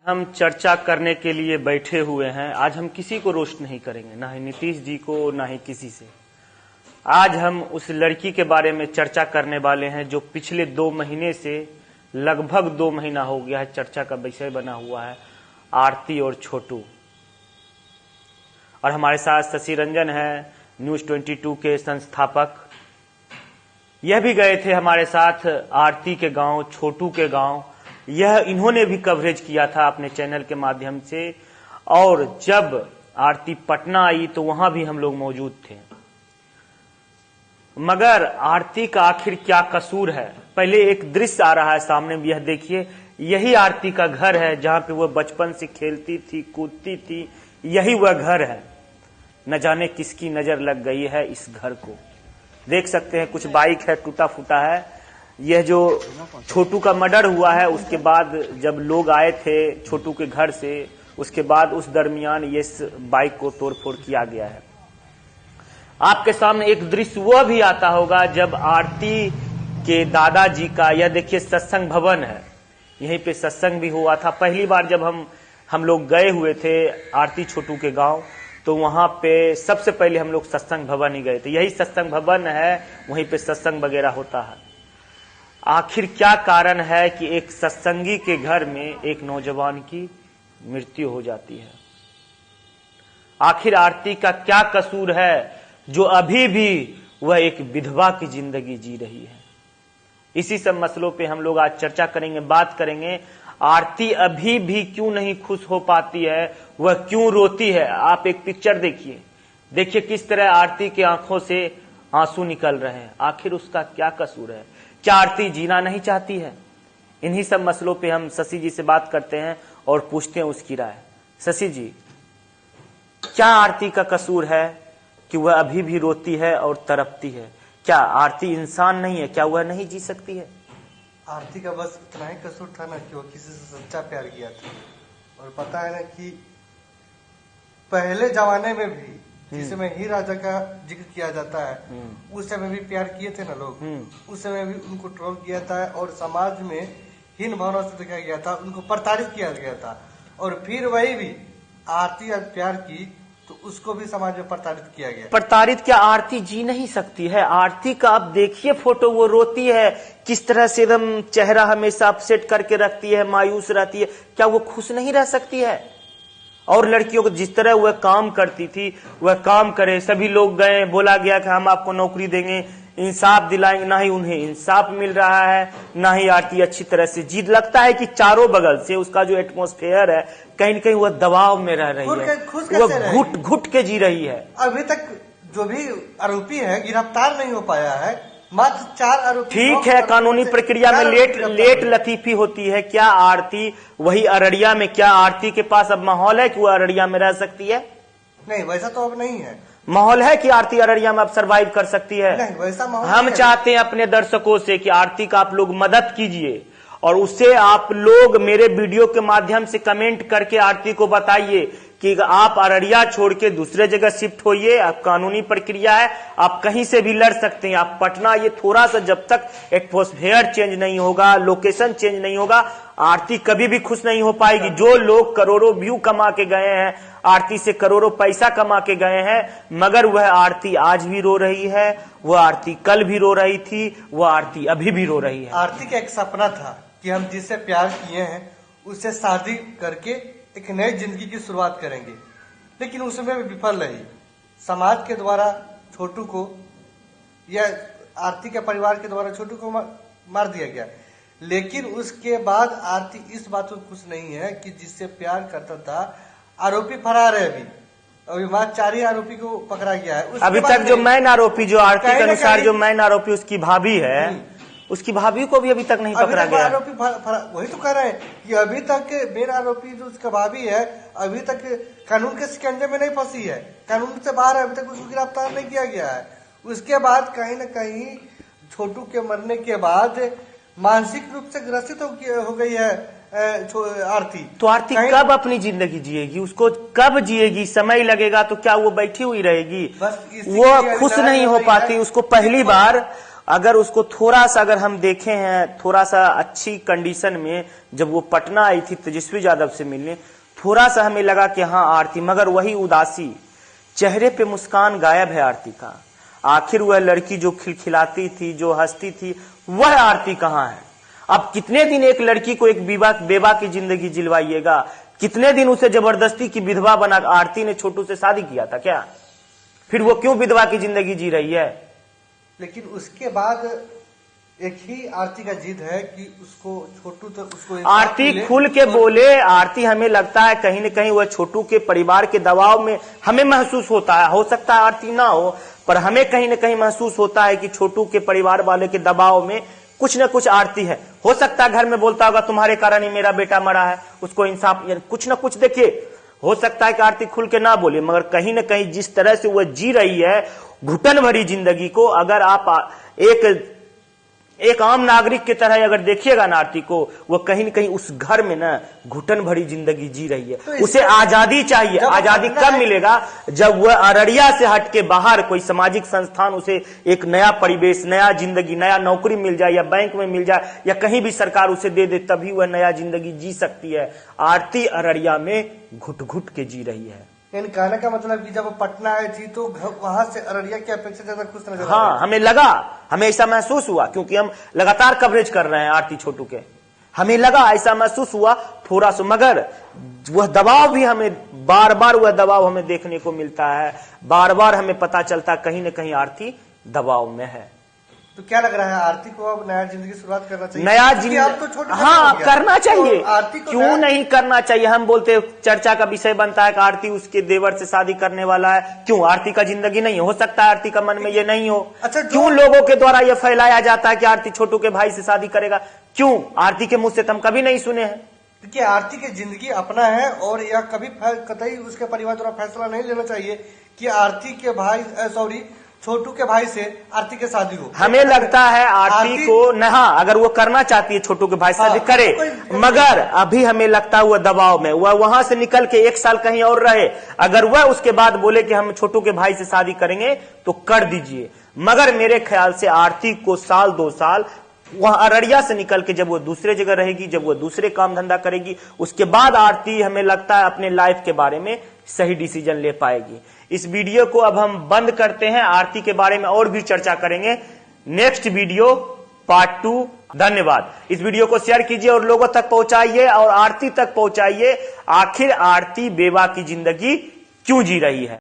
हम चर्चा करने के लिए बैठे हुए हैं। आज हम किसी को रोस्ट नहीं करेंगे, ना ही नीतीश जी को, ना ही किसी से। आज हम उस लड़की के बारे में चर्चा करने वाले हैं जो पिछले 2 महीने से, लगभग 2 महीना हो गया है, चर्चा का विषय बना हुआ है, आरती और छोटू। और हमारे साथ शशि रंजन है, न्यूज 22 के संस्थापक। यह भी गए थे हमारे साथ आरती के गांव, छोटू के गांव। यह इन्होंने भी कवरेज किया था अपने चैनल के माध्यम से। और जब आरती पटना आई तो वहां भी हम लोग मौजूद थे। मगर आरती का आखिर क्या कसूर है? पहले एक दृश्य आ रहा है सामने, यह देखिए। यही आरती का घर है जहां पे वह बचपन से खेलती थी, कूदती थी। यही वह घर है। न जाने किसकी नजर लग गई है इस घर को। देख सकते हैं कुछ बाइक है, टूटा फूटा है। यह जो छोटू का मर्डर हुआ है, उसके बाद जब लोग आए थे छोटू के घर से, उसके बाद उस दरमियान ये बाइक को तोड़फोड़ किया गया है। आपके सामने एक दृश्य वह भी आता होगा जब आरती के दादाजी का, यह देखिए सत्संग भवन है, यहीं पे सत्संग भी हुआ था। पहली बार जब हम लोग गए हुए थे आरती छोटू के गांव, तो वहां पे सबसे पहले हम लोग सत्संग भवन ही गए थे। यही सत्संग भवन है, वहीं पे सत्संग वगैरह होता है। आखिर क्या कारण है कि एक सत्संगी के घर में एक नौजवान की मृत्यु हो जाती है? आखिर आरती का क्या कसूर है जो अभी भी वह एक विधवा की जिंदगी जी रही है? इसी सब मसलों पे हम लोग आज चर्चा करेंगे, बात करेंगे। आरती अभी भी क्यों नहीं खुश हो पाती है, वह क्यों रोती है? आप एक पिक्चर देखिए, देखिए किस तरह आरती की आंखों से आंसू निकल रहे हैं। आखिर उसका क्या कसूर है? क्या आरती जीना नहीं चाहती है? इन्हीं सब मसलों पे हम शशि जी से बात करते हैं और पूछते हैं उसकी राय। शशि जी, क्या आरती का कसूर है कि वह अभी भी रोती है और तड़पती है? क्या आरती इंसान नहीं है? क्या वह नहीं जी सकती है? आरती का बस इतना ही कसूर था ना कि वो किसी से सच्चा प्यार किया था। और पता है ना कि पहले जमाने में भी जिसमें ही राजा का जिक्र किया जाता है, उस समय भी प्यार किए थे ना लोग। उस समय भी उनको ट्रोल किया था और समाज में हीन भावना से देखा गया था, उनको प्रताड़ित किया गया था। और फिर वही भी आरती आज प्यार की तो उसको भी समाज में प्रताड़ित किया गया। प्रताड़ित क्या आरती जी नहीं सकती है? आरती का आप देखिए फोटो, वो रोती है किस तरह से, एकदम चेहरा हमेशा अपसेट करके रखती है, मायूस रहती है। क्या वो खुश नहीं रह सकती है? और लड़कियों को जिस तरह वह काम करती थी वह काम करे। सभी लोग गए, बोला गया कि हम आपको नौकरी देंगे, इंसाफ दिलाएंगे, ना ही उन्हें इंसाफ मिल रहा है, ना ही आरती अच्छी तरह से जीत। लगता है कि चारों बगल से उसका जो एटमॉस्फेयर है, कहीं न कहीं वह दबाव में रह रही है, वह घुट घुट के जी रही है। अभी तक जो भी आरोपी है गिरफ्तार नहीं हो पाया है, मात्र 4 आरोपी। ठीक है, कानूनी प्रक्रिया में लेट लतीफी होती है। क्या आरती वही अररिया में, क्या आरती के पास अब माहौल है कि वो अररिया में रह सकती है? नहीं, वैसा तो अब नहीं है। माहौल है कि आरती अररिया में अब सरवाइव कर सकती है? नहीं, वैसा माहौल हम चाहते हैं अपने दर्शकों से कि आरती का आप लोग मदद कीजिए और उससे आप लोग मेरे वीडियो के माध्यम से कमेंट करके आरती को बताइए कि आप अररिया छोड़ के दूसरे जगह शिफ्ट होइए। आप कानूनी प्रक्रिया है, आप कहीं से भी लड़ सकते हैं। आप पटना, ये थोड़ा सा जब तक एटमॉस्फेयर चेंज नहीं होगा, लोकेशन चेंज नहीं होगा, आरती कभी भी खुश नहीं हो पाएगी। जो लोग करोड़ों व्यू कमा के गए हैं, आरती से करोड़ों पैसा कमा के गए हैं, मगर वह आरती आज भी रो रही है, वह आरती कल भी रो रही थी, वह आरती अभी भी रो रही है। आरती का एक सपना था कि हम जिससे प्यार किए हैं उससे शादी करके एक नई जिंदगी की शुरुआत करेंगे, लेकिन उसमें भी विफल रही। समाज के द्वारा छोटू को, या आरती के परिवार के द्वारा छोटू को मार दिया गया। लेकिन उसके बाद आरती इस बात को खुश नहीं है कि जिससे प्यार करता था, आरोपी फरार है। अभी वहां 4 ही आरोपी को पकड़ा गया है। अभी तक जो मैन आरोपी, जो आरती के अनुसार जो मैन आरोपी उसकी भाभी है, उसकी भाभी को भी अभी तक नहीं पकड़ा गया। आरोपी वही तो कह रहे हैं कि अभी तक मेरा आरोपी जो उसका भाभी है अभी तक कानून के शिकंजे में नहीं फंसी है, कानून से बाहर है, अभी तक उसको गिरफ्तार नहीं किया गया है। उसके बाद कहीं न कहीं छोटू के मरने के बाद मानसिक रूप से ग्रसित हो गई है आरती। तो आरती कब अपनी जिंदगी जिएगी? उसको कब जिएगी? समय लगेगा तो क्या वो बैठी हुई रहेगी? वो खुश नहीं हो पाती। उसको पहली बार अगर उसको थोड़ा सा अगर हम देखे हैं थोड़ा सा अच्छी कंडीशन में, जब वो पटना आई थी तेजस्वी यादव से मिलने, थोड़ा सा हमें लगा कि हाँ आरती, मगर वही उदासी, चेहरे पे मुस्कान गायब है आरती का। आखिर वह लड़की जो खिलखिलाती थी, जो हंसती थी, वह आरती कहाँ है? अब कितने दिन एक लड़की को एक बेवा की जिंदगी जिलवाइएगा? कितने दिन उसे जबरदस्ती की विधवा बना? आरती ने छोटू से शादी किया था क्या? फिर वो क्यों विधवा की जिंदगी जी रही है? लेकिन उसके बाद एक ही आरती का जिद है कि उसको छोटू तो उसको आरती खुल के बोले। आरती, हमें लगता है कहीं न कहीं वह छोटू के परिवार के दबाव में हमें महसूस होता है, हो सकता है आरती ना हो, पर हमें कहीं न कहीं महसूस होता है कि छोटू के परिवार वाले के दबाव में कुछ न कुछ आरती है। हो सकता है घर में बोलता होगा तुम्हारे कारण ही मेरा बेटा मरा है, उसको इंसाफ, कुछ न कुछ। देखिए, हो सकता है कि आरती खुल के ना बोले, मगर कहीं न कहीं जिस तरह से वह जी रही है घुटन भरी जिंदगी को, अगर आप एक आम नागरिक की तरह अगर देखिएगा ना आरती को, वो कहीं न कहीं उस घर में ना घुटन भरी जिंदगी जी रही है। तो उसे आजादी चाहिए। आजादी कब मिलेगा? जब वह अररिया से हट के बाहर कोई सामाजिक संस्थान उसे एक नया परिवेश, नया जिंदगी, नया नौकरी मिल जाए, या बैंक में मिल जाए, या कहीं भी सरकार उसे दे दे, तभी वह नया जिंदगी जी सकती है। आरती अररिया में घुट घुट के जी रही है। यानी कहने का मतलब कि जब वो पटना आई थी तो वहां से अररिया की अपेक्षा ज्यादा खुश नजर आ हाँ, हमें लगा, हमें ऐसा महसूस हुआ, क्योंकि हम लगातार कवरेज कर रहे हैं आरती छोटू के। हमें लगा, ऐसा महसूस हुआ थोड़ा सा, मगर वह दबाव भी हमें बार बार, वह दबाव हमें देखने को मिलता है। बार बार हमें पता चलता कहीं न कहीं आरती दबाव में है। तो क्या लग रहा है, आरती को अब नया जिंदगी की शुरुआत करना चाहिए? नया जिंदगी तो हाँ करना चाहिए। तो आरती को क्यों नहीं करना चाहिए? हम बोलते, चर्चा का विषय बनता है कि आरती उसके देवर से शादी करने वाला है। क्यों? आरती का जिंदगी नहीं हो सकता है? आरती का मन में ये नहीं हो? अच्छा, क्यों लोगों के द्वारा ये फैलाया जाता है कि आरती छोटू के भाई से शादी करेगा? क्यों? आरती के मुंह से हम कभी नहीं सुने हैं। देखिए, आरती की जिंदगी अपना है, और यह कभी कतई उसके परिवार द्वारा फैसला नहीं लेना चाहिए कि आरती के भाई, सॉरी, छोटू के भाई से आरती के शादी हो। हमें लगता है आरती को नहा, अगर वो करना चाहती है छोटू के भाई से शादी करे, मगर अभी हमें लगता है वह दबाव में, वह वहां से निकल के 1 साल कहीं और रहे। अगर वह उसके बाद बोले कि हम छोटू के भाई से शादी करेंगे तो कर दीजिए, मगर मेरे ख्याल से आरती को साल 2 साल वहां अररिया से निकल के जब वो दूसरे जगह रहेगी, जब वो दूसरे काम धंधा करेगी, उसके बाद आरती हमें लगता है अपने लाइफ के बारे में सही डिसीजन ले पाएगी। इस वीडियो को अब हम बंद करते हैं। आरती के बारे में और भी चर्चा करेंगे नेक्स्ट वीडियो पार्ट 2। धन्यवाद। इस वीडियो को शेयर कीजिए और लोगों तक पहुंचाइए और आरती तक पहुंचाइए। आखिर आरती बेवा की जिंदगी क्यों जी रही है?